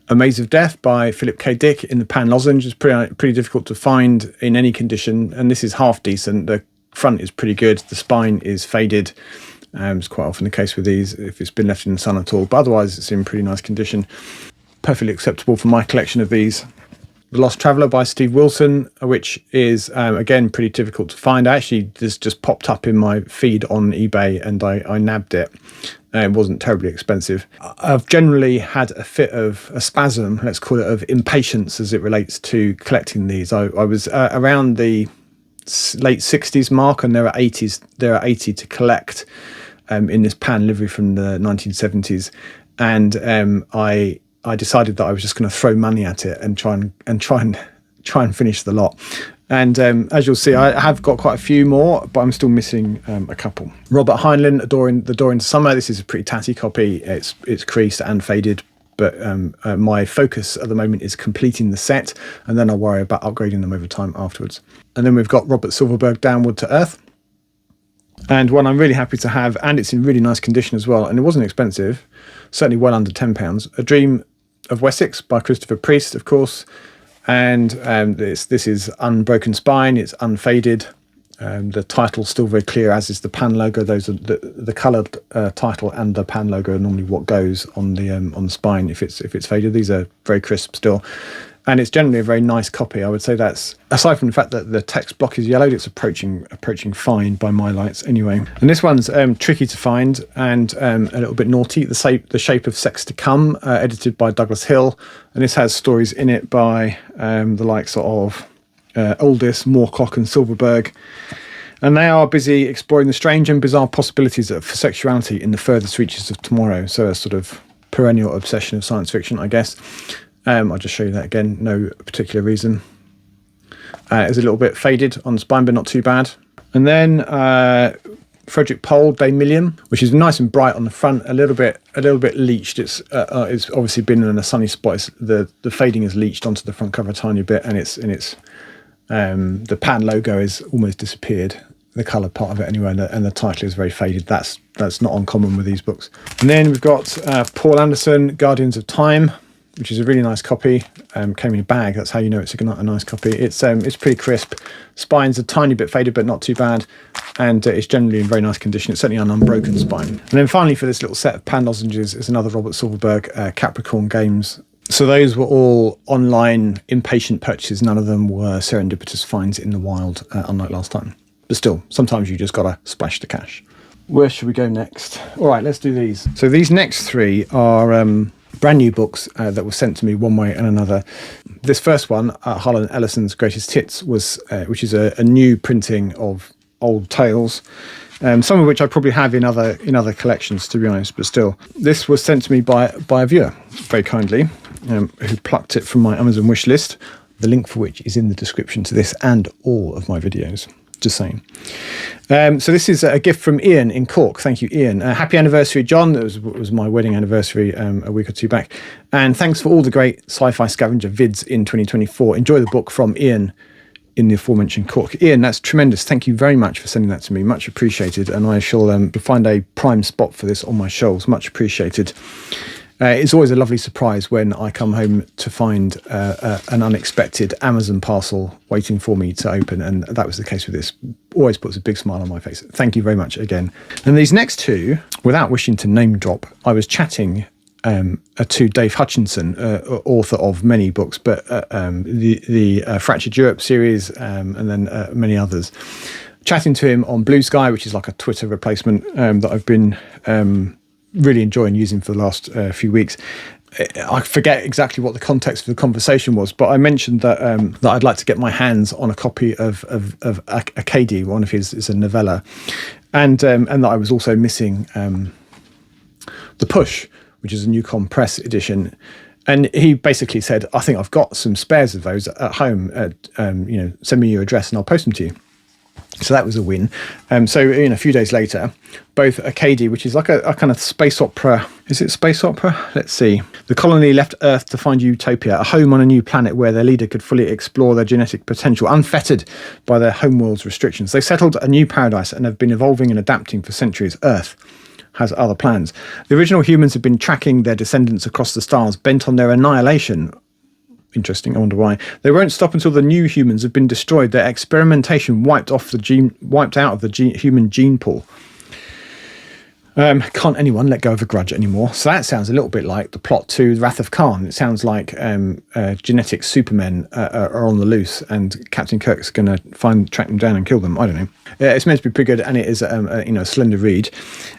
A Maze of Death by Philip K. Dick in the pan lozenge is pretty difficult to find in any condition, and this is half decent. The front is pretty good, the spine is faded. It's quite often the case with these if it's been left in the sun at all, but otherwise it's in pretty nice condition. Perfectly acceptable for my collection of these. The Lost Traveller by Steve Wilson, which is again pretty difficult to find. Actually, this just popped up in my feed on eBay and I nabbed it. It wasn't terribly expensive. I've generally had a spasm, let's call it, of impatience as it relates to collecting these. I was around the late 60s mark, and there are 80 to collect in this pan livery from the 1970s, and I decided that I was just going to throw money at it and try and finish the lot. And as you'll see, I have got quite a few more, but I'm still missing a couple. Robert Heinlein, The Door into Summer. This is a pretty tatty copy. It's creased and faded, but my focus at the moment is completing the set, and then I'll worry about upgrading them over time afterwards. And then we've got Robert Silverberg, Downward to Earth, and one I'm really happy to have, and it's in really nice condition as well, and it wasn't expensive, certainly well under £10. A Dream of Wessex by Christopher Priest, of course. And this is unbroken spine, it's unfaded. The title's still very clear, as is the pan logo. Those are the coloured title and the pan logo are normally what goes on the spine if it's faded. These are very crisp still, and it's generally a very nice copy. I would say that's, aside from the fact that the text block is yellowed, it's approaching fine by my lights anyway. And this one's tricky to find and a little bit naughty. The Shape of Sex to Come, edited by Douglas Hill, and this has stories in it by the likes of Aldous, Moorcock and Silverberg, and they are busy exploring the strange and bizarre possibilities of sexuality in the furthest reaches of tomorrow. So a sort of perennial obsession of science fiction, I guess. I'll just show you that again, no particular reason. It's a little bit faded on the spine, but not too bad. And then Frederick Pohl, Day Million, which is nice and bright on the front, a little bit leached. It's obviously been in a sunny spot. The fading is leached onto the front cover a tiny bit, and the pan logo is almost disappeared, the colour part of it anyway, and the title is very faded. That's not uncommon with these books. And then we've got Paul Anderson, Guardians of Time, which is a really nice copy. Came in a bag, that's how you know it's a nice copy. It's pretty crisp. Spine's a tiny bit faded, but not too bad. And it's generally in very nice condition. It's certainly an unbroken spine. And then finally, for this little set of pan lozenges, is another Robert Silverberg, Capricorn Games. So those were all online impatient purchases. None of them were serendipitous finds in the wild, unlike last time. But still, sometimes you just gotta splash the cash. Where should we go next? All right, let's do these. So these next three are brand new books that were sent to me one way and another. This first one, Harlan Ellison's Greatest Hits, which is a new printing of old tales, some of which I probably have in other collections, to be honest, but still. This was sent to me by a viewer, very kindly, who plucked it from my Amazon wish list, the link for which is in the description to this and all of my videos. Just saying. So this is a gift from Ian in Cork. Thank you, Ian. Happy anniversary, John. It was my wedding anniversary a week or two back. And thanks for all the great SciFiScavenger vids in 2024. Enjoy the book, from Ian in the aforementioned Cork. Ian, that's tremendous. Thank you very much for sending that to me. Much appreciated. And I shall find a prime spot for this on my shelves. Much appreciated. It's always a lovely surprise when I come home to find an unexpected Amazon parcel waiting for me to open, and that was the case with this. Always puts a big smile on my face. Thank you very much again. And these next two, without wishing to name drop, I was chatting to Dave Hutchinson, author of many books, but the Fractured Europe series, and then many others. Chatting to him on Blue Sky, which is like a Twitter replacement that I've been really enjoying using for the last few weeks. I forget exactly what the context of the conversation was, but I mentioned that I'd like to get my hands on a copy of Acadie, one of his is a novella, and that I was also missing The Push, which is a Newcom Press edition. And he basically said, I think I've got some spares of those at home. Send me your address and I'll post them to you. So that was a win. So a few days later, both Acadie, which is like a kind of space opera. Is it space opera? Let's see. The colony left Earth to find utopia, a home on a new planet where their leader could fully explore their genetic potential, unfettered by their homeworld's restrictions. They settled a new paradise and have been evolving and adapting for centuries. Earth, has other plans. The original humans have been tracking their descendants across the stars, bent on their annihilation. Interesting. I wonder why. They won't stop until the new humans have been destroyed. Their experimentation wiped out of the human gene pool. Can't anyone let go of a grudge anymore? So that sounds a little bit like the plot to Wrath of Khan. It sounds like genetic supermen are on the loose, and Captain Kirk's going to track them down and kill them. I don't know. It's meant to be pretty good, and it is a slender read.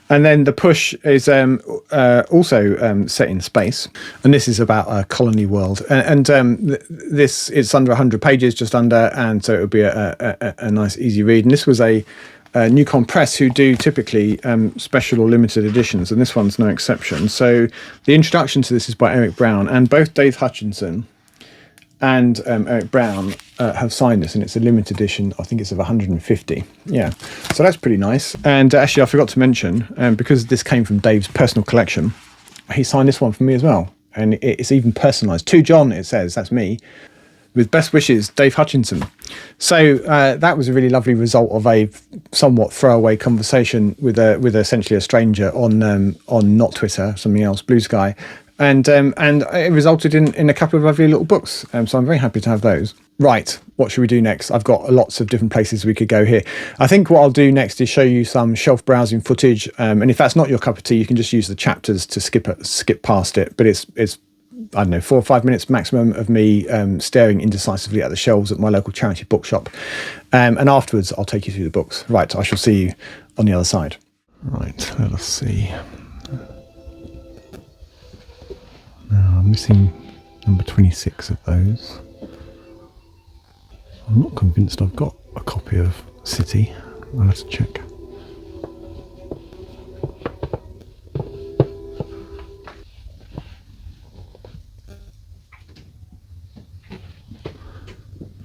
And then The Push is also set in space, and this is about a colony world. And this it's under 100 pages, just under, and so it would be a nice, easy read. And this was a Newcom Press, who do typically special or limited editions, and this one's no exception. So the introduction to this is by Eric Brown, and both Dave Hutchinson and Eric Brown have signed this, and it's a limited edition. I think it's of 150. Yeah, so that's pretty nice. And actually, I forgot to mention, because this came from Dave's personal collection, he signed this one for me as well, and it's even personalised. To John, it says, that's me. With best wishes, Dave Hutchinson. So that was a really lovely result of a somewhat throwaway conversation with essentially a stranger on not Twitter, something else, Blue Sky, and it resulted in a couple of lovely little books. So I'm very happy to have those. Right, what should we do next? I've got lots of different places we could go here. I think what I'll do next is show you some shelf browsing footage, and if that's not your cup of tea, you can just use the chapters to skip past it. But it's I don't know, 4 or 5 minutes maximum of me staring indecisively at the shelves at my local charity bookshop. And afterwards, I'll take you through the books. Right, I shall see you on the other side. Right, let us see. Now, I'm missing number 26 of those. I'm not convinced I've got a copy of City. I'll have to check.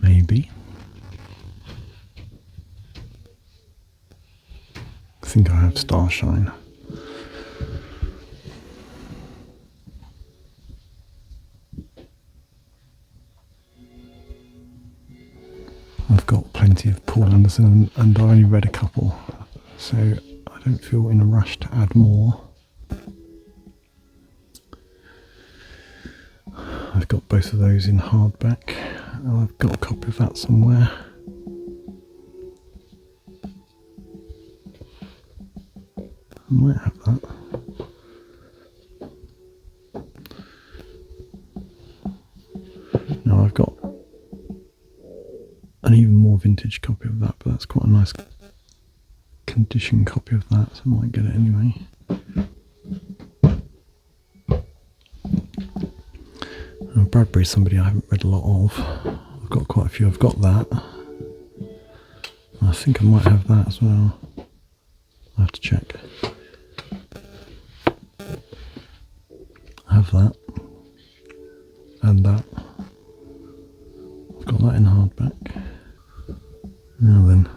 Maybe. I think I have Starshine. I've got plenty of Paul Anderson, and I only read a couple, so I don't feel in a rush to add more. I've got both of those in hardback. I've got a copy of that somewhere. I might have that. No, I've got an even more vintage copy of that, but that's quite a nice condition copy of that, so I might get it anyway. Bradbury's somebody I haven't read a lot of. I've got quite a few. I've got that. I think I might have that as well. I'll have to check. I have that. And that. I've got that in hardback. Now then,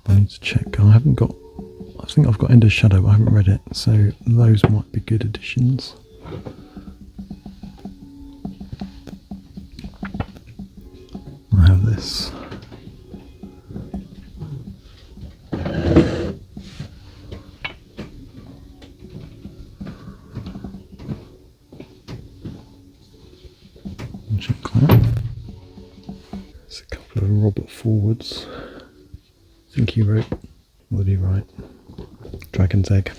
I need to check. I think I've got End of Shadow, but I haven't read it, so those might be good additions. I have this. Check that. There's a couple of Robert Forwards. I think he wrote, what did he write? Dragon's Egg.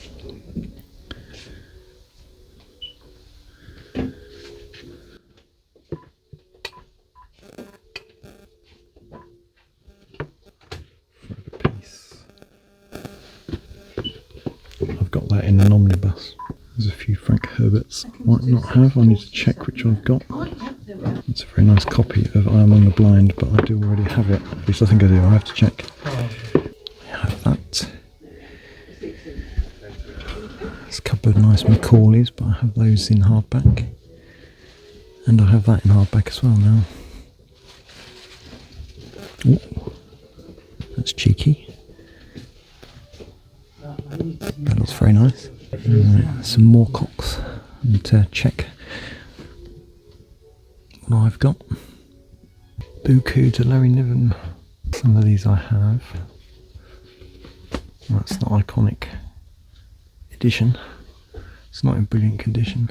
I've got that in an omnibus. There's a few Frank Herberts might not have. I need to check which I've got. It's a very nice copy of I Am Among the Blind, but I do already have it. At least I think I do. I have to check. I have that. There's a couple of nice Macaulays, but I have those in hardback. And I have that in hardback as well now. Ooh, that's cheeky. That looks very nice. Some more cocks. I need to check what I've got. Buku to Larry Niven. Some of these I have. That's the iconic edition. It's not in brilliant condition.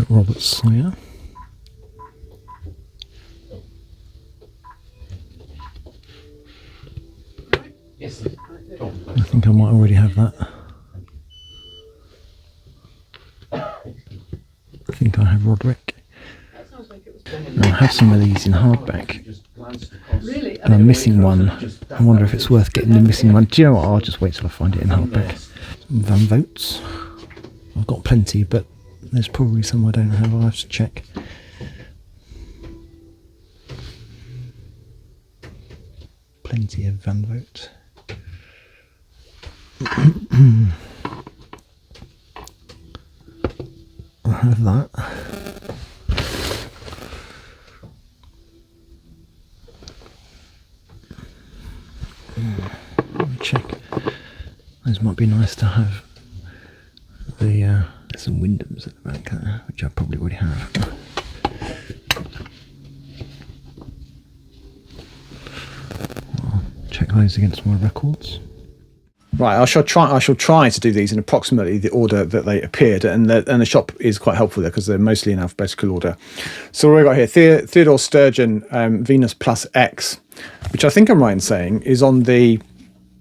Robert Sawyer. I think I might already have that. I think I have Roderick. And I have some of these in hardback. Really? And I'm missing one. I wonder if it's worth getting the missing one. Do you know what? I'll just wait till I find it in hardback. Van Votes. I've got plenty, but there's probably some I don't have. I'll have to check. Plenty of Van Vogt. I have that. Let me check. Those might be nice to have. There's some Wyndhams at the back there, which I probably already have. I'll check those against my records. Right, I shall try to do these in approximately the order that they appeared, and the shop is quite helpful there because they're mostly in alphabetical order. So what we got here, Theodore Sturgeon, Venus Plus X, which I think I'm right in saying is on the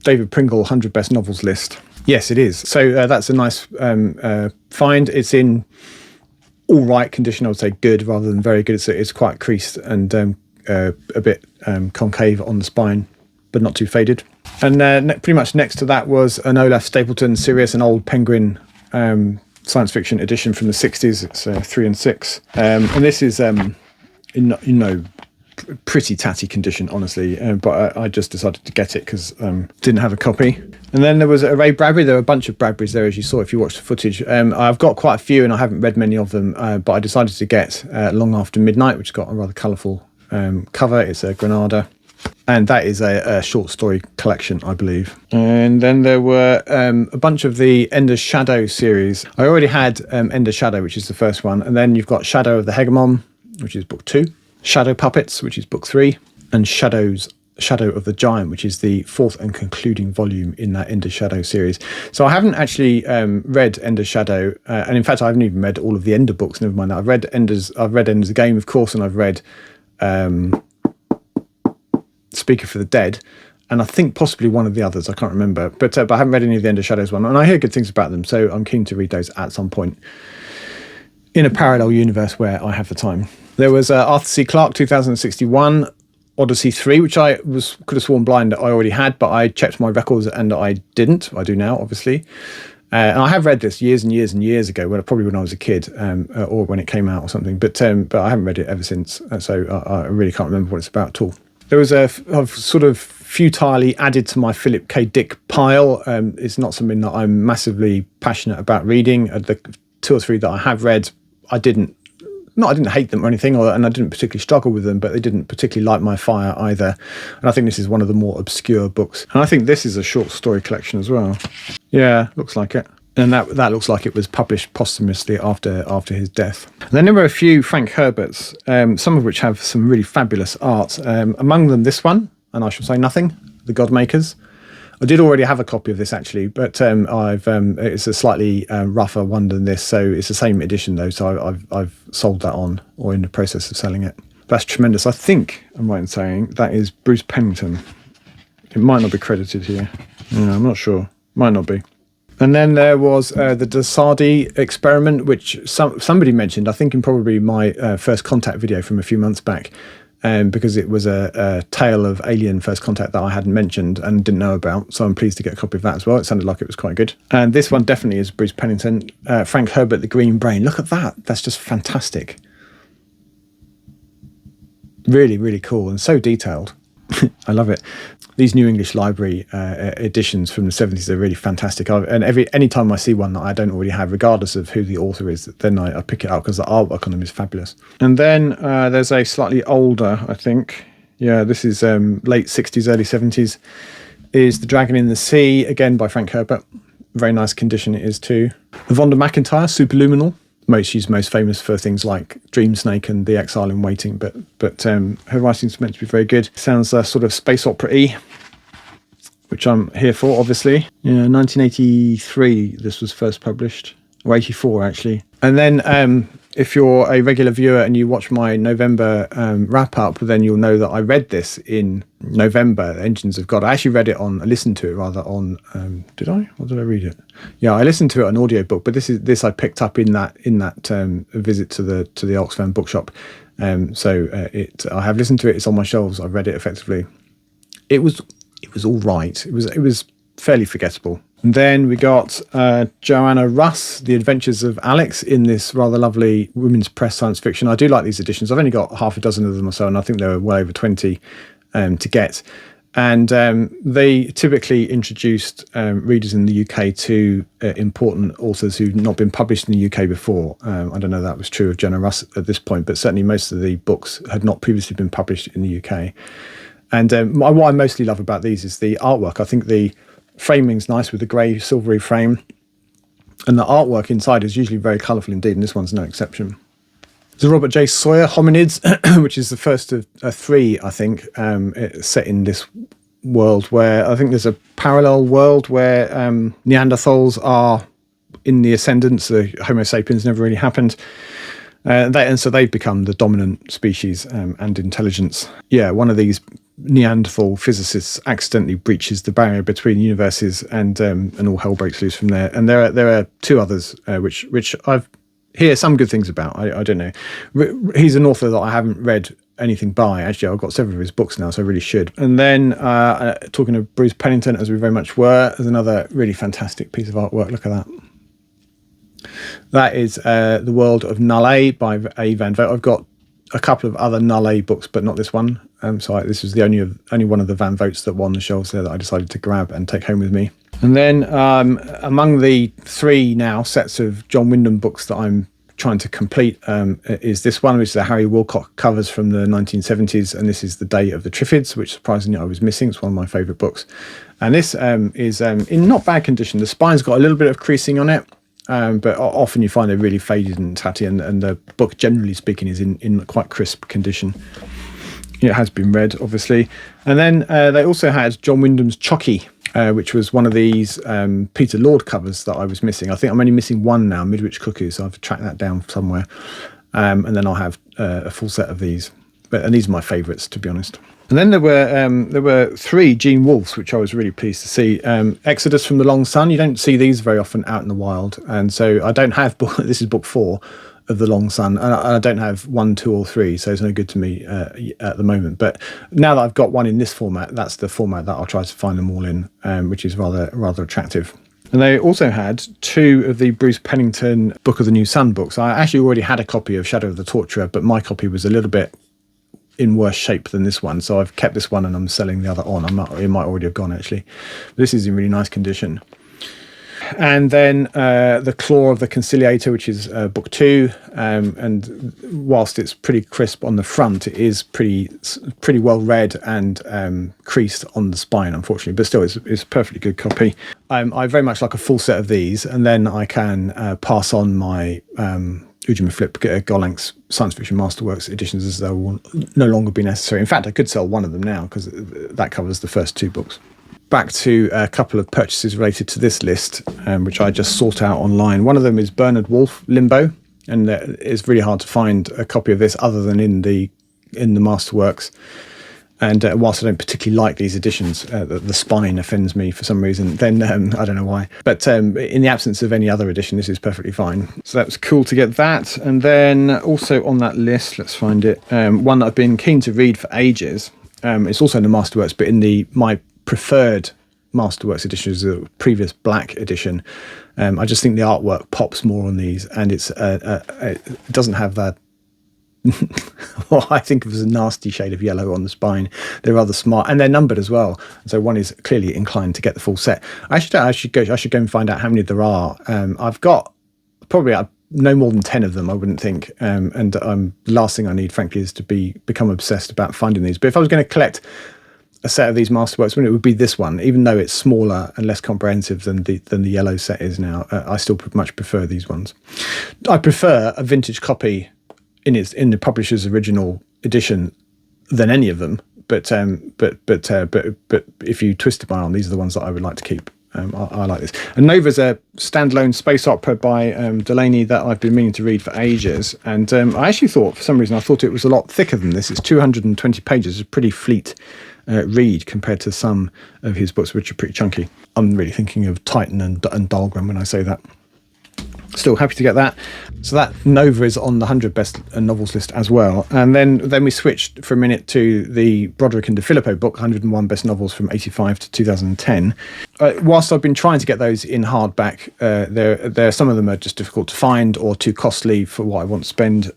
David Pringle 100 Best Novels list. Yes, it is. So that's a nice find. It's in all right condition. I would say good rather than very good. It's quite creased and a bit concave on the spine, but not too faded. And pretty much next to that was an Olaf Stapleton Sirius, an old Penguin science fiction edition from the 60s. It's 3 and 6. And this is, pretty tatty condition, honestly. But I just decided to get it because didn't have a copy. And then there was a Ray Bradbury. There were a bunch of Bradburys there, as you saw if you watched the footage. I've got quite a few and I haven't read many of them, but I decided to get Long After Midnight, which got a rather colourful cover. It's a Granada. And that is a short story collection, I believe. And then there were a bunch of the Ender's Shadow series. I already had Ender's Shadow, which is the first one. And then you've got Shadow of the Hegemon, which is book 2. Shadow Puppets, which is book 3. And Shadow of the Giant, which is the 4th and concluding volume in that Ender's Shadow series. So I haven't actually read Ender's Shadow. And in fact, I haven't even read all of the Ender books, never mind that. I've read Ender's Game, of course, and I've read Speaker for the Dead, and I think possibly one of the others, I can't remember, but I haven't read any of the End of Shadows one, and I hear good things about them, so I'm keen to read those at some point in a parallel universe where I have the time. There was Arthur C. Clarke 2061 Odyssey 3, which I could have sworn blind that I already had, but I checked my records and I didn't. I do now, obviously. And I have read this years and years and years ago, probably when I was a kid, or when it came out or something, but I haven't read it ever since, so I really can't remember what it's about at all. There was I've sort of futilely added to my Philip K. Dick pile. It's not something that I'm massively passionate about reading. The 2 or 3 that I have read, I didn't hate them or anything, and I didn't particularly struggle with them, but they didn't particularly light my fire either. And I think this is one of the more obscure books. And I think this is a short story collection as well. Yeah, looks like it. And that looks like it was published posthumously after his death. And then there were a few Frank Herberts, some of which have some really fabulous art. Among them this one, and I shall say nothing, The Godmakers. I did already have a copy of this actually, but it's a slightly rougher one than this, so it's the same edition though. So I've sold that on, or in the process of selling it. That's tremendous. I think I'm right in saying that is Bruce Pennington. It might not be credited here. Yeah, I'm not sure. Might not be. And then there was the Dasardi experiment, which somebody mentioned, I think in probably my First Contact video from a few months back, because it was a tale of alien first contact that I hadn't mentioned and didn't know about. So I'm pleased to get a copy of that as well. It sounded like it was quite good. And this one definitely is Bruce Pennington. Frank Herbert, The Green Brain. Look at that. That's just fantastic. Really, really cool and so detailed. I love it. These New English Library editions from the 70s are really fantastic. And any time I see one that I don't already have, regardless of who the author is, then I pick it up because the artwork on them is fabulous. And then there's a slightly older, I think, Yeah, this is late 60s, early 70s. Is The Dragon in the Sea, again by Frank Herbert. Very nice condition it is too. The Vonda McIntyre, Superluminal. She's most famous for things like Dream Snake and The Exile in Waiting, but her writing's meant to be very good. Sounds sort of space opera-y, which I'm here for, obviously. Yeah, 1983 this was first published, or 84 actually. And then if you're a regular viewer and you watch my November wrap-up, then you'll know that I read this in November, Engines of God. I actually read it I listened to it rather on, did I? Or did I read it? Yeah, I listened to it on audiobook, but this I picked up in that visit to the Oxfam bookshop. I have listened to it, it's on my shelves, I've read it effectively. It was all right. It was fairly forgettable. And then we got Joanna Russ, The Adventures of Alex, in this rather lovely women's press science fiction. I do like these editions. I've only got half a dozen of them or so, and I think there were well over 20 to get. And they typically introduced readers in the UK to important authors who've not been published in the UK before. I don't know if that was true of Joanna Russ at this point, but certainly most of the books had not previously been published in the UK. And what I mostly love about these is the artwork. I think the framing's nice with the grey silvery frame, and the artwork inside is usually very colourful indeed, and this one's no exception. There's Robert J. Sawyer, Hominids, which is the first of three, I think, set in this world where I think there's a parallel world where Neanderthals are in the ascendant, so Homo sapiens never really happened. And so they've become the dominant species and intelligence. Yeah, one of these Neanderthal physicists accidentally breaches the barrier between universes, and all hell breaks loose from there. And there are two others which I've hear some good things about. I don't know. He's an author that I haven't read anything by. Actually, I've got several of his books now, so I really should. And then talking of Bruce Pennington, as we very much were, there's another really fantastic piece of artwork. Look at that. That is The World of Null by A. Van Vogt. I've got a couple of other Null books, but not this one. So this was the only one of the Van Vogts that were on the shelves there that I decided to grab and take home with me. And then among the three now sets of John Wyndham books that I'm trying to complete is this one, which is the Harry Wilcock covers from the 1970s, and this is The Day of the Triffids, which surprisingly I was missing. It's one of my favourite books. And this is in not bad condition. The spine's got a little bit of creasing on it, but often you find they're really faded and tatty, and the book, generally speaking, is in quite crisp condition. It has been read, obviously. And then they also had John Wyndham's Chucky, which was one of these Peter Lord covers that I was missing. I think I'm only missing one now, Midwich Cuckoo, so I've tracked that down somewhere. And then I'll have a full set of these. And these are my favourites, to be honest. And then there were three Gene Wolfes, which I was really pleased to see. Exodus from the Long Sun. You don't see these very often out in the wild. And so I don't have this is book 4 of the Long Sun, and I don't have 1, 2, or 3, so it's no good to me at the moment. But now that I've got one in this format, that's the format that I'll try to find them all in, which is rather attractive. And they also had 2 of the Bruce Pennington Book of the New Sun books. I actually already had a copy of Shadow of the Torturer, but my copy was a little bit in worse shape than this one, so I've kept this one and I'm selling the other on. It might already have gone, actually. But this is in really nice condition. And then The Claw of the Conciliator, which is book 2, and whilst it's pretty crisp on the front, it is pretty well read and creased on the spine, unfortunately, but still it's a perfectly good copy. I very much like a full set of these, and then I can pass on my Ujima Flip Golank's Science Fiction Masterworks editions as they will no longer be necessary. In fact, I could sell one of them now because that covers the first 2 books. Back to a couple of purchases related to this list, which I just sought out online. One of them is Bernard Wolfe, Limbo, and it's really hard to find a copy of this other than in the Masterworks. And whilst I don't particularly like these editions, the spine offends me for some reason, then I don't know why. But in the absence of any other edition, this is perfectly fine. So that was cool to get that. And then also on that list, let's find it, one that I've been keen to read for ages. It's also in the Masterworks, but in my preferred Masterworks edition is the previous black edition. I just think the artwork pops more on these, and it doesn't have that what I think of as a nasty shade of yellow on the spine. They're rather smart, and they're numbered as well. So one is clearly inclined to get the full set. I should go and find out how many there are. I've got probably no more than 10 of them, I wouldn't think. And the last thing I need, frankly, is to become obsessed about finding these. But if I was going to collect a set of these masterworks, it would be this one, even though it's smaller and less comprehensive than the yellow set is now. I still much prefer these ones. I prefer a vintage copy in the publisher's original edition than any of them. But if you twisted my arm, these are the ones that I would like to keep. I like this. And Nova's a standalone space opera by Delaney that I've been meaning to read for ages. And I actually thought, for some reason, I thought it was a lot thicker than this. It's 220 pages. It's a pretty fleet read compared to some of his books, which are pretty chunky. I'm really thinking of Titan and Dahlgren when I say that. Still happy to get that. So that Nova is on the 100 best novels list as well. And then we switched for a minute to the Broderick and DeFilippo book, 101 best novels from 85 to 2010. Whilst I've been trying to get those in hardback, there some of them are just difficult to find or too costly for what I want to spend.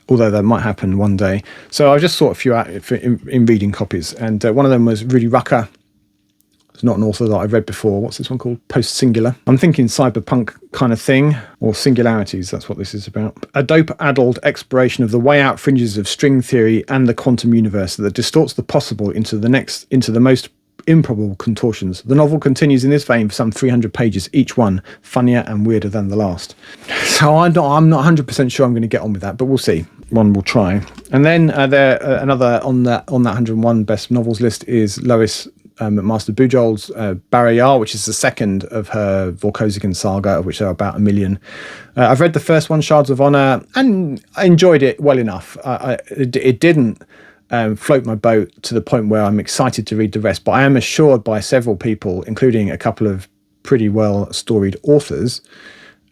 Although that might happen one day. So I just sought a few out in reading copies. And one of them was Rudy Rucker. It's not an author that I've read before. What's this one called? Post Singular. I'm thinking cyberpunk kind of thing, or singularities. That's what this is about. A dope-addled exploration of the way-out fringes of string theory and the quantum universe that distorts the possible into the most improbable contortions. The novel continues in this vein for some 300 pages, each one funnier and weirder than the last. So I'm not 100% sure I'm going to get on with that, but we'll see. One will try. And then another on that 101 best novels list is Lois McMaster Bujold's Barrayar, which is the second of her Vorkosigan saga, of which there are about 1 million. I've read the first one, Shards of Honor, and I enjoyed it well enough. It didn't float my boat to the point where I'm excited to read the rest, but I am assured by several people, including a couple of pretty well-storied authors,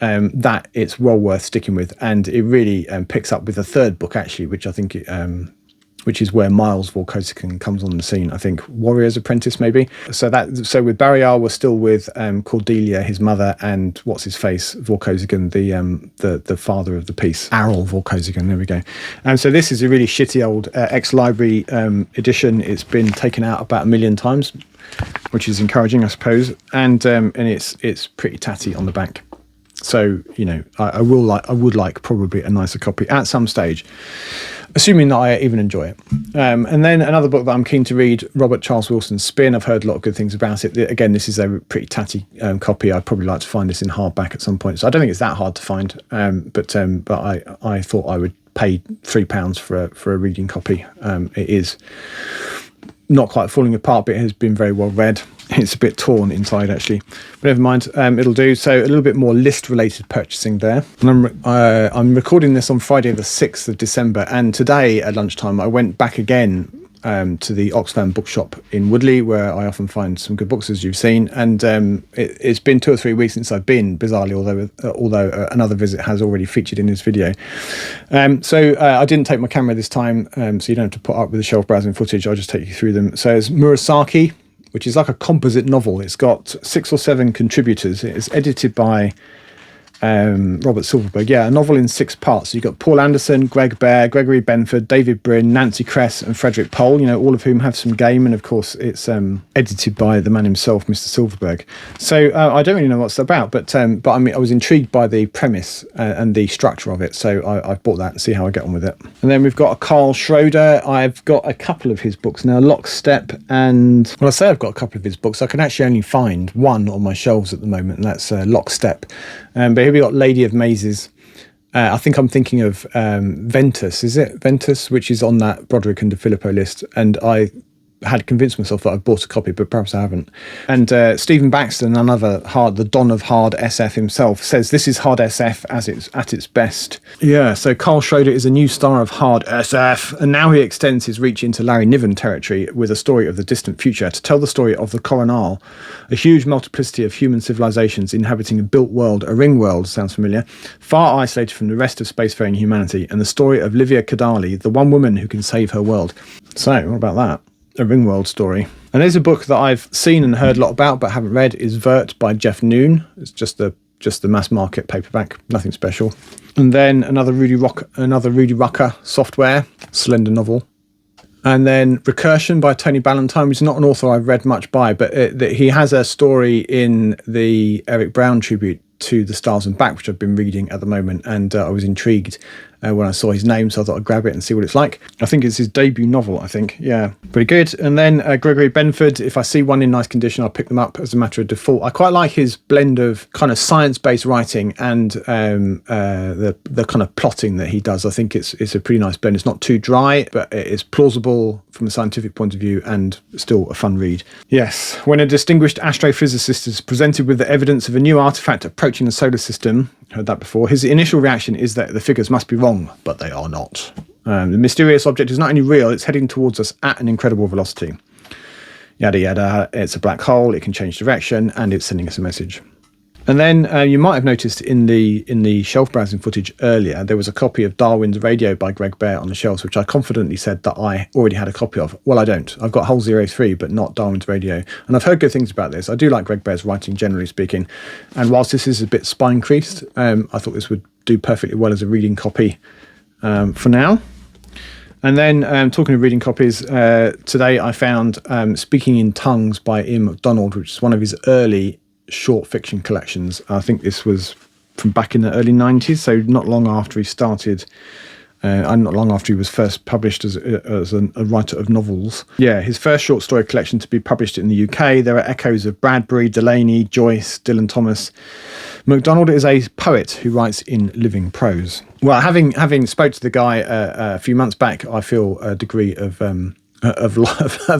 that it's well worth sticking with. And it really picks up with the third book, actually, which I think which is where Miles Vorkosigan comes on the scene. I think Warrior's Apprentice, maybe. So with Barrayar, we're still with Cordelia, his mother, and what's his face, Vorkosigan, the father of the piece, Errol Vorkosigan. There we go. And so this is a really shitty old ex-library edition. It's been taken out about 1 million times, which is encouraging, I suppose. And it's pretty tatty on the back. So I would like probably a nicer copy at some stage, assuming that I even enjoy it. And then another book that I'm keen to read, Robert Charles Wilson's Spin. I've heard a lot of good things about it. Again, this is a pretty tatty copy. I'd probably like to find this in hardback at some point. So I don't think it's that hard to find. But I thought I would pay £3 for a reading copy. It is not quite falling apart, but it has been very well read. It's a bit torn inside, actually, but never mind. It'll do. So a little bit more list-related purchasing there. And I'm recording this on Friday the 6th of December, and today at lunchtime I went back again to the Oxfam bookshop in Woodley, where I often find some good books, as you've seen. And it's been 2 or 3 weeks since I've been, bizarrely, although another visit has already featured in this video. So I didn't take my camera this time, so you don't have to put up with the shelf browsing footage. I'll just take you through them. So it's Murasaki, which is like a composite novel. It's got 6 or 7 contributors. It's edited by Robert Silverberg. Yeah, a novel in 6 parts. So you've got Paul Anderson, Greg Bear, Gregory Benford, David Brin, Nancy Kress, and Frederick Pohl, all of whom have some game. And of course, it's edited by the man himself, Mr. Silverberg. So I don't really know what's about, but I mean, I was intrigued by the premise and the structure of it. So I've bought that and see how I get on with it. And then we've got a Carl Schroeder. I've got a couple of his books now, Lockstep, and when I say I've got a couple of his books, I can actually only find one on my shelves at the moment, and that's Lockstep. But here we got Lady of Mazes. I think I'm thinking of Ventus. Is it Ventus, which is on that Broderick and DeFilippo list? And I had convinced myself that I've bought a copy, but perhaps I haven't. And Stephen Baxter, the Don of hard SF himself, says this is hard SF as it's at its best. Yeah, so Carl Schroeder is a new star of hard SF, and now he extends his reach into Larry Niven territory with a story of the distant future to tell the story of the Coronal, a huge multiplicity of human civilizations inhabiting a built world, a ring world, sounds familiar, far isolated from the rest of spacefaring humanity, and the story of Livia Kadali, the one woman who can save her world. So, what about that? A Ringworld story. And there's a book that I've seen and heard a lot about but haven't read, is Vert by Jeff Noon. It's just the mass market paperback, nothing special. And then another Rudy Rucker software, slender novel. And then Recursion by Tony Ballantyne, which is not an author I've read much by, but he has a story in the Eric Brown tribute to The Stars and Back, which I've been reading at the moment, and I was intrigued when I saw his name, so I thought I'd grab it and see what it's like. I think it's his debut novel, I think. Yeah, pretty good. And then Gregory Benford, if I see one in nice condition, I'll pick them up as a matter of default. I quite like his blend of kind of science-based writing and the kind of plotting that he does. I think it's a pretty nice blend. It's not too dry, but it is plausible from a scientific point of view and still a fun read. Yes, when a distinguished astrophysicist is presented with the evidence of a new artifact approaching the solar system, heard that before, his initial reaction is that the figures must be wrong, but they are not. The mysterious object is not only real, it's heading towards us at an incredible velocity. Yada yada, it's a black hole, it can change direction, and it's sending us a message. And then you might have noticed in the shelf browsing footage earlier, there was a copy of Darwin's Radio by Greg Bear on the shelves, which I confidently said that I already had a copy of. Well, I don't. I've got Hull 03, but not Darwin's Radio. And I've heard good things about this. I do like Greg Bear's writing, generally speaking. And whilst this is a bit spine-creased, I thought this would do perfectly well as a reading copy for now. And then talking of reading copies, today I found Speaking in Tongues by Ian MacDonald, which is one of his early short fiction collections. I think this was from back in the early 90s, so not long after he started, and not long after he was first published as a writer of novels. Yeah, his first short story collection to be published in the UK. There are echoes of Bradbury, Delaney, Joyce, Dylan Thomas. MacDonald is a poet who writes in living prose. Well, having spoke to the guy a few months back, I feel a degree of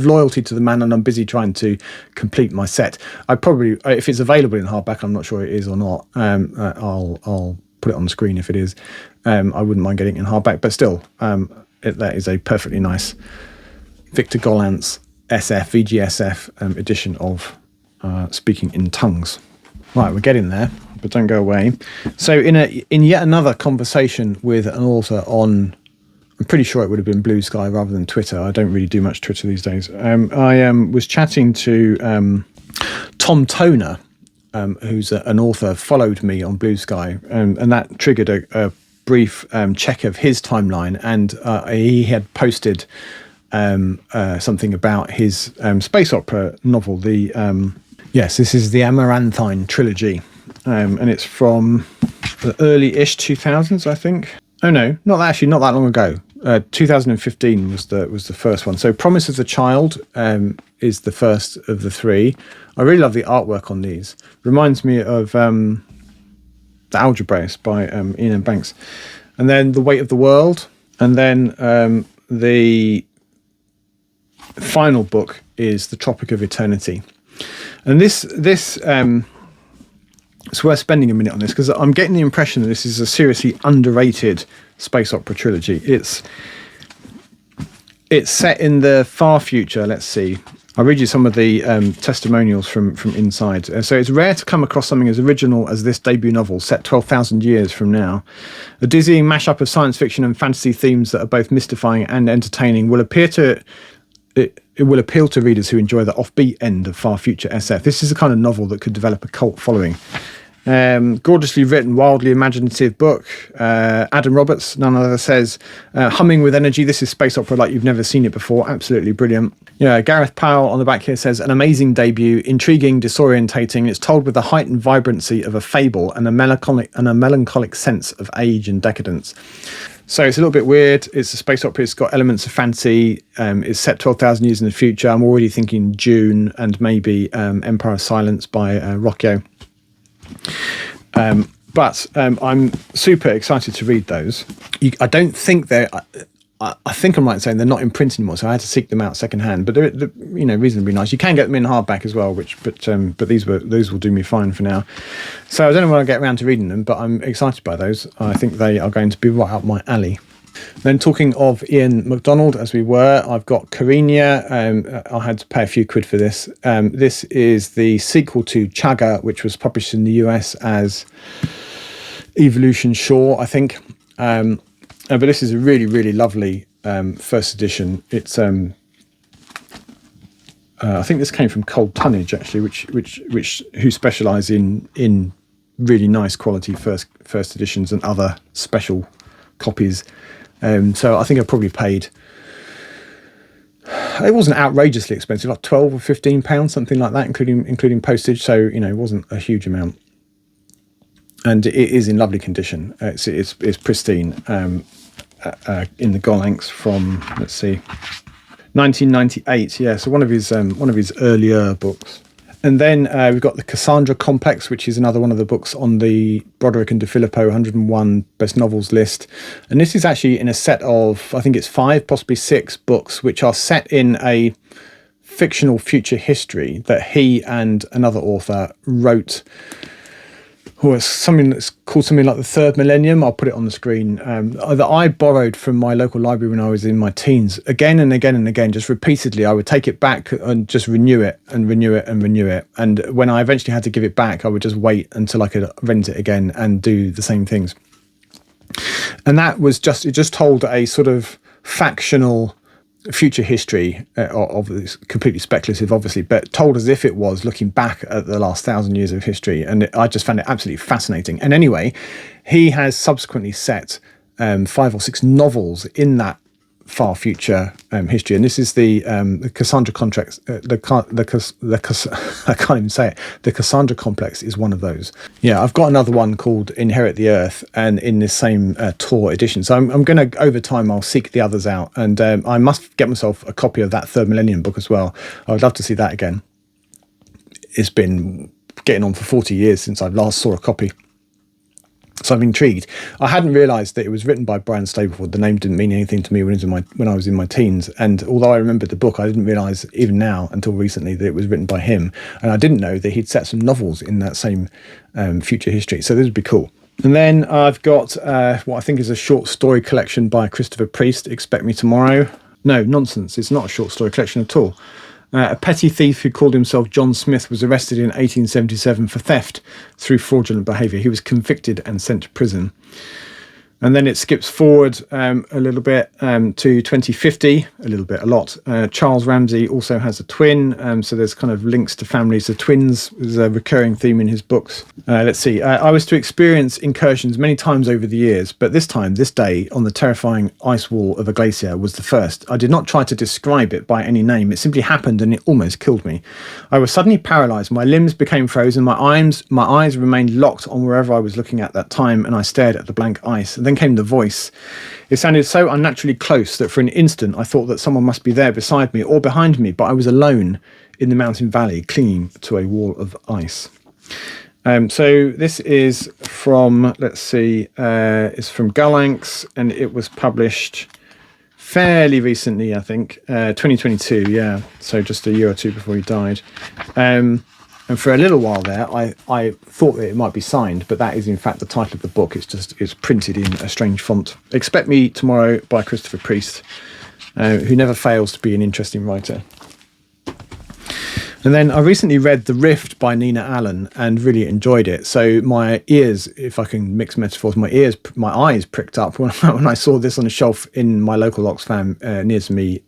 loyalty to the man, and I'm busy trying to complete my set. I probably, if it's available in hardback, I'm not sure it is or not. I'll put it on the screen if it is. I wouldn't mind getting it in hardback, but still, that is a perfectly nice Victor Gollancz VGSF edition of Speaking in Tongues. Right, we're getting there, but don't go away. So in yet another conversation with an author on, I'm pretty sure it would have been Blue Sky rather than Twitter. I don't really do much Twitter these days. I was chatting to Tom Toner, who's an author, followed me on Blue Sky, and that triggered a brief check of his timeline, and he had posted something about his space opera novel. This is the Amaranthine trilogy, and it's from the early-ish 2000s, I think. Oh no, not that long ago. 2015 was the first one. So Promise of the Child is the first of the three. I really love the artwork on these. Reminds me of The Algebraist by Ian M. Banks. And then The Weight of the World. And then the final book is The Tropic of Eternity. And this it's worth spending a minute on this, because I'm getting the impression that this is a seriously underrated space opera trilogy. It's set in the far future. Let's see. I'll read you some of the testimonials from inside. So it's rare to come across something as original as this debut novel, set 12,000 years from now. A dizzying mashup of science fiction and fantasy themes that are both mystifying and entertaining will appeal to readers who enjoy the offbeat end of far future SF. This is the kind of novel that could develop a cult following. Gorgeously written, wildly imaginative book. Adam Roberts, none other, says, humming with energy. This is space opera like you've never seen it before. Absolutely brilliant. Yeah, Gareth Powell on the back here says, an amazing debut, intriguing, disorientating. It's told with the heightened vibrancy of a fable and a melancholic sense of age and decadence. So it's a little bit weird. It's a space opera. It's got elements of fantasy. It's set 12,000 years in the future. I'm already thinking Dune and maybe Empire of Silence by Rocchio. But I'm super excited to read those. I don't think they're. I think I'm right in saying they're not in print anymore, so I had to seek them out secondhand. But they're reasonably nice. You can get them in hardback as well, but these will do me fine for now. So I don't know when I'll get around to reading them, but I'm excited by those. I think they are going to be right up my alley. Then talking of Ian MacDonald, as we were, I've got Carina. I had to pay a few quid for this. This is the sequel to Chaga, which was published in the US as Evolution Shore, I think. But this is a really, really lovely first edition. It's I think this came from Cold Tonnage, actually, who specialise in really nice quality first editions and other special copies. So I think I probably paid. It wasn't outrageously expensive, like £12 or £15, something like that, including postage. So it wasn't a huge amount. and it is in lovely condition. It's pristine, in the Golanx from, let's see, 1998. Yeah, so one of his earlier books. And then we've got the Cassandra Complex, which is another one of the books on the Broderick and DeFilippo 101 best novels list. And this is actually in a set of, I think it's 5, possibly 6 books, which are set in a fictional future history that he and another author wrote. Or it's something that's called something like the Third Millennium. I'll put it on the screen. That I borrowed from my local library when I was in my teens. Again and again and again, just repeatedly, I would take it back and just renew it and renew it and renew it. And when I eventually had to give it back, I would just wait until I could rent it again and do the same things. And that was just, it just told a sort of factional future history of this, completely speculative, obviously, but told as if it was looking back at the last 1,000 years of history. And I just found it absolutely fascinating. And anyway, he has subsequently set 5 or 6 novels in that far future history, and this is the Cassandra Complex. I can't even say it. The Cassandra Complex is one of those. Yeah, I've got another one called Inherit the Earth, and in this same Tor edition. So I'm going to, over time, I'll seek the others out, and I must get myself a copy of that Third Millennium book as well. I would love to see that again. It's been getting on for 40 years since I last saw a copy. So I'm intrigued. I hadn't realised that it was written by Brian Stableford. The name didn't mean anything to me when I was in my teens. And although I remembered the book, I didn't realise even now until recently that it was written by him. And I didn't know that he'd set some novels in that same future history. So this would be cool. And then I've got what I think is a short story collection by Christopher Priest, Expect Me Tomorrow. No, nonsense. It's not a short story collection at all. A petty thief who called himself John Smith was arrested in 1877 for theft through fraudulent behaviour. He was convicted and sent to prison. And then it skips forward a little bit to 2050, a lot. Charles Ramsey also has a twin, so there's kind of links to families. So twins is a recurring theme in his books. Let's see. I was to experience incursions many times over the years, but this day, on the terrifying ice wall of a glacier was the first. I did not try to describe it by any name. It simply happened and it almost killed me. I was suddenly paralysed. My limbs became frozen. My eyes remained locked on wherever I was looking at that time, and I stared at the blank ice. And then came the voice. It sounded so unnaturally close that for an instant I thought that someone must be there beside me or behind me, but I was alone in the mountain valley clinging to a wall of ice. So this is from, let's see, it's from Golanx, and it was published fairly recently, I think, 2022, yeah, so just a year or two before he died. And for a little while there, I thought that it might be signed, but that is in fact the title of the book. It's printed in a strange font. Expect Me Tomorrow by Christopher Priest, who never fails to be an interesting writer. And then I recently read The Rift by Nina Allen and really enjoyed it. So my ears, if I can mix metaphors, my eyes pricked up when I saw this on a shelf in my local Oxfam near to me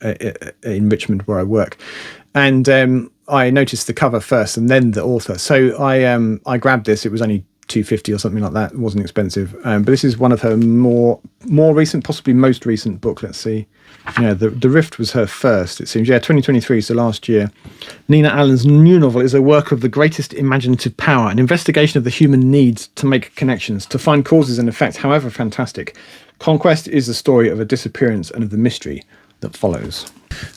in Richmond where I work. And I noticed the cover first and then the author. So I grabbed this. It was only $2.50 or something like that. It wasn't expensive. But this is one of her more recent, possibly most recent book. Let's see. Yeah, the Rift was her first, it seems. Yeah, 2023, so last year. Nina Allen's new novel is a work of the greatest imaginative power, an investigation of the human need to make connections, to find causes and effects, however fantastic. Conquest is the story of a disappearance and of the mystery that follows.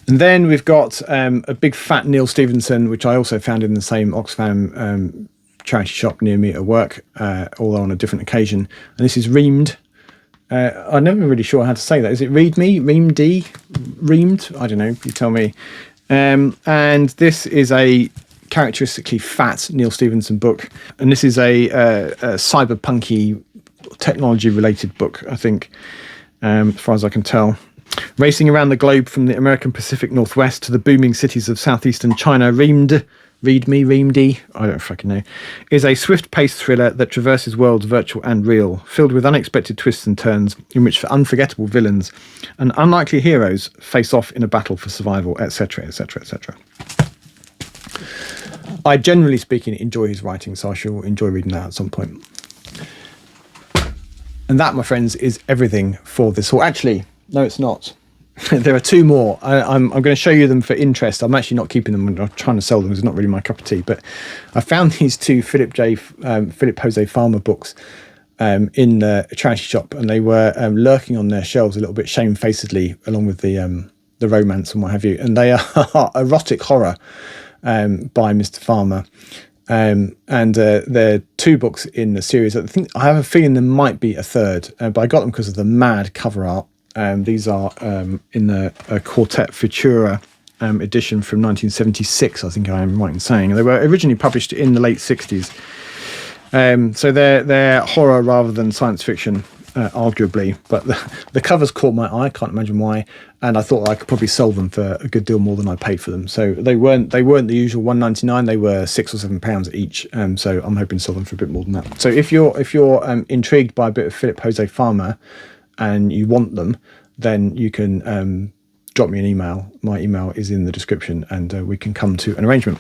And then we've got a big fat Neil Stevenson, which I also found in the same Oxfam charity shop near me at work, although on a different occasion. And this is Reamed. I'm never really sure how to say that. Is it Read Me? Reamed? Reamed? I don't know. You tell me. And this is a characteristically fat Neil Stevenson book. And this is a cyberpunky technology-related book, I think, as far as I can tell. Racing around the globe from the American Pacific Northwest to the booming cities of southeastern China, Reamed, I don't fucking know, is a swift-paced thriller that traverses worlds virtual and real, filled with unexpected twists and turns, in which unforgettable villains and unlikely heroes face off in a battle for survival, etc., etc., etc. I, generally speaking, enjoy his writing, so I shall enjoy reading that at some point. And that, my friends, is everything for this haul. Actually, no, it's not. There are two more. I'm going to show you them for interest. I'm actually not keeping them. I'm trying to sell them. It's not really my cup of tea. But I found these two Philip Jose Farmer books in a charity shop, and they were lurking on their shelves a little bit shamefacedly, along with the romance and what have you. And they are erotic horror by Mr. Farmer. And there are two books in the series. I have a feeling there might be a third, but I got them because of the mad cover art. These are in the Quartet Futura edition from 1976, I think I am right in saying. They were originally published in the late 60s. So they're horror rather than science fiction, arguably. But the covers caught my eye, can't imagine why. And I thought I could probably sell them for a good deal more than I paid for them. So they weren't the usual £1.99. They were £6 or £7 each. So I'm hoping to sell them for a bit more than that. So if you're intrigued by a bit of Philip Jose Farmer and you want them, then you can drop me an email. My email is in the description, and we can come to an arrangement.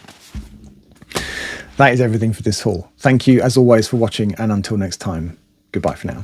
That is everything for this haul. Thank you, as always, for watching, and until next time, goodbye for now.